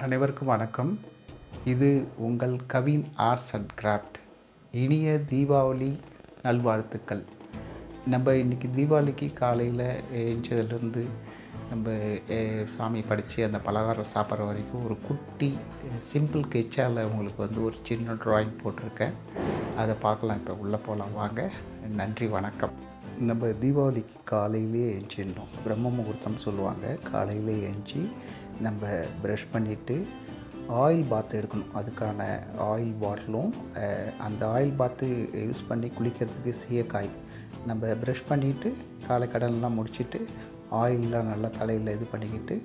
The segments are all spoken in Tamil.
அனைவருக்கும் வணக்கம். இது உங்கள் கவின் ஆர்ட்ஸ் அண்ட் கிராஃப்ட். இனிய தீபாவளி நல்வாழ்த்துக்கள். நம்ம இன்றைக்கி தீபாவளிக்கு காலையில் எழுந்ததுலேருந்து நம்ம சாமி படித்து அந்த பலகாரம் சாப்பிட்ற வரைக்கும் ஒரு குட்டி சிம்பிள் கெச்சால் உங்களுக்கு ஒரு சின்ன ட்ராயிங் போட்டிருக்கேன். அதை பார்க்கலாம். இப்போ உள்ளே போகலாம் வாங்க. நன்றி, வணக்கம். நம்ம தீபாவளிக்கு காலையிலே எழுந்திடணும். பிரம்ம முகூர்த்தம் சொல்லுவாங்க. காலையிலே எழுஞ்சி நம்ம ப்ரஷ் பண்ணிவிட்டு ஆயில் பாத் எடுக்கணும். அதுக்கான ஆயில் பாட்டிலும் அந்த ஆயில் பாத்து யூஸ் பண்ணி குளிக்கிறதுக்கு சீயக்காய் நம்ம ப்ரஷ் பண்ணிவிட்டு காலை கடன்லாம் முடிச்சுட்டு ஆயிலெலாம் நல்லா தலையில் இது பண்ணிக்கிட்டு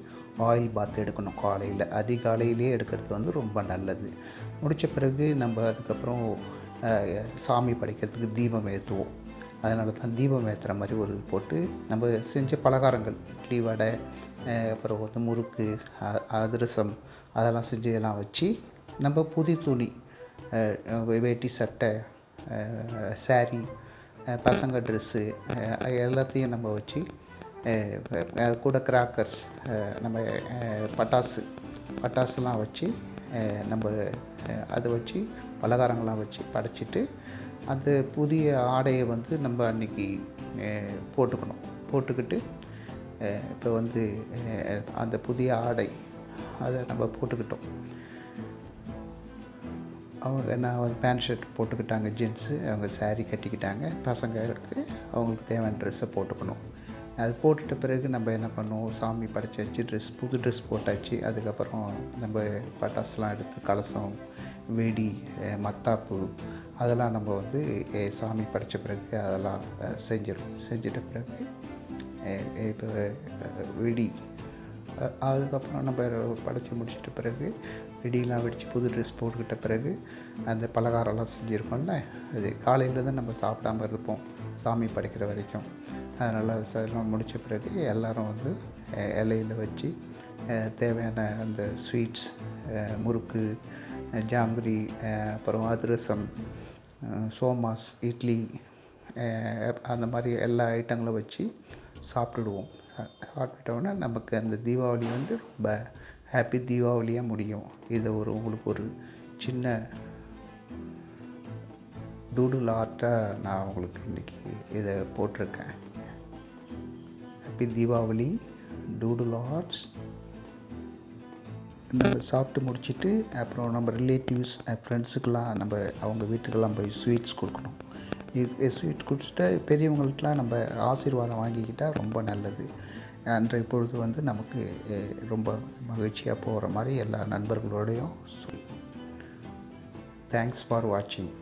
ஆயில் பாத் எடுக்கணும். காலையில் அதிகாலையிலே எடுக்கிறது ரொம்ப நல்லது. முடித்த பிறகு நம்ம அதுக்கப்புறம் சாமி படைக்கிறதுக்கு தீபம் ஏற்றுவோம். அதனால தான் தீபம் ஏற்றுற மாதிரி ஒரு போட்டு நம்ம செஞ்ச பலகாரங்கள் இட்லி, வடை, அப்புறம் முறுக்கு, அதிரசம் அதெல்லாம் செஞ்சு எல்லாம் வச்சு நம்ம புது துணி, வேட்டி, சட்டை, சாரீ, பசங்க ட்ரெஸ்ஸு எல்லாத்தையும் நம்ம வச்சு கூட கிராக்கர்ஸ், நம்ம பட்டாசுலாம் வச்சு நம்ம அதை வச்சு பலகாரங்கள்லாம் வச்சு படைச்சிட்டு அந்த புதிய ஆடையை நம்ம அன்றைக்கி போட்டுக்கிட்டு இப்போ அந்த புதிய ஆடை அதை நம்ம போட்டுக்கிட்டோம். அவங்க நான் பேண்ட் ஷர்ட் போட்டுக்கிட்டாங்க, ஜீன்ஸு, அவங்க சாரீ கட்டிக்கிட்டாங்க. பசங்களுக்கு அவங்களுக்கு தேவையான ட்ரெஸ்ஸை போட்டுக்கணும். அது போட்டுட்ட பிறகு நம்ம என்ன பண்ணுவோம், சாமி படைச்சாச்சு, புது ட்ரெஸ் போட்டாச்சு. அதுக்கப்புறம் நம்ம பட்டாசுலாம் எடுத்து கலசம், வெடி, மத்தாப்பு அதெல்லாம் நம்ம சாமி படைத்த பிறகு அதெல்லாம் செஞ்சிட்ட பிறகு இப்போ வெடி, அதுக்கப்புறம் நம்ம படைச்சி முடிச்சிட்ட பிறகு வெடியெலாம் வெடித்து புது ட்ரெஸ் போட்டுக்கிட்ட பிறகு அந்த பலகாரம்லாம் செஞ்சுருக்கோம்ல, அது காலையில் தான் நம்ம சாப்பிடாமல் இருப்போம் சாமி படைக்கிற வரைக்கும். அதனால் அதெல்லாம் முடித்த பிறகு எல்லோரும் இலையில் வச்சு தேவையான அந்த ஸ்வீட்ஸ், முறுக்கு, ஜாங்கிரி, அப்புறம் அதிரசம், சோமாஸ், இட்லி, அந்த மாதிரி எல்லா ஐட்டங்களும் வச்சு சாப்பிட்டுடுவோம். சாப்பிட்டுட்டோன்னா நமக்கு அந்த தீபாவளி ரொம்ப ஹாப்பி தீபாவளியாக முடியும். இதை உங்களுக்கு ஒரு சின்ன டூடுல் ஆர்ட்டாக நான் உங்களுக்கு இன்றைக்கி இதை போட்டிருக்கேன். Happy Deepavali, doodle arts. நம்ம சாப்பிட்டு முடிச்சுட்டு அப்புறம் நம்ம ரிலேட்டிவ்ஸ், ஃப்ரெண்ட்ஸுக்கெலாம் அவங்க வீட்டுக்கெல்லாம் போய் ஸ்வீட்ஸ் கொடுக்கணும். ஸ்வீட் கொடுத்துட்டு பெரியவங்கள்ட்டலாம் நம்ம ஆசீர்வாதம் வாங்கிக்கிட்டால் ரொம்ப நல்லது. அன்றைய பொழுது நமக்கு ரொம்ப மகிழ்ச்சியாக போகிற மாதிரி எல்லா நண்பர்களோடையும். தேங்க்ஸ் ஃபார் வாட்சிங்.